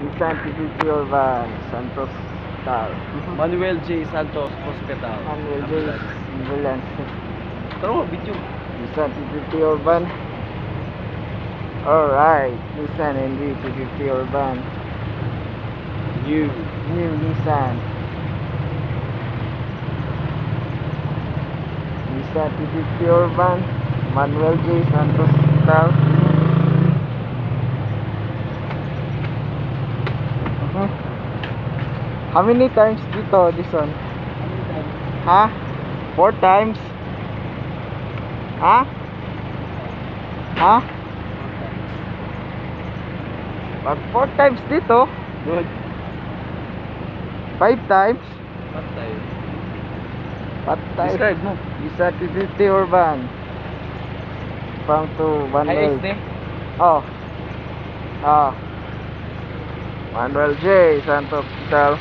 Nissan 250 Urban, Santos Car. Manuel J. Santos Hospital. Manuel J. Ambulance. Tara mo, video. Nissan 250 Urban. Alright, Nissan NV 250 Urban. New. New Nissan. Nissan 250 Urban. Manuel J. Santos Car. How many times dito, this one? Ha? 4 times? Ha? Ha? Pag 4 times dito, Good. 5 times? Patay. Patay. Describe mo. Isa 250 Urban. From to High Manuel. ne? Oh. Oh. Manuel J. Santos Hospital.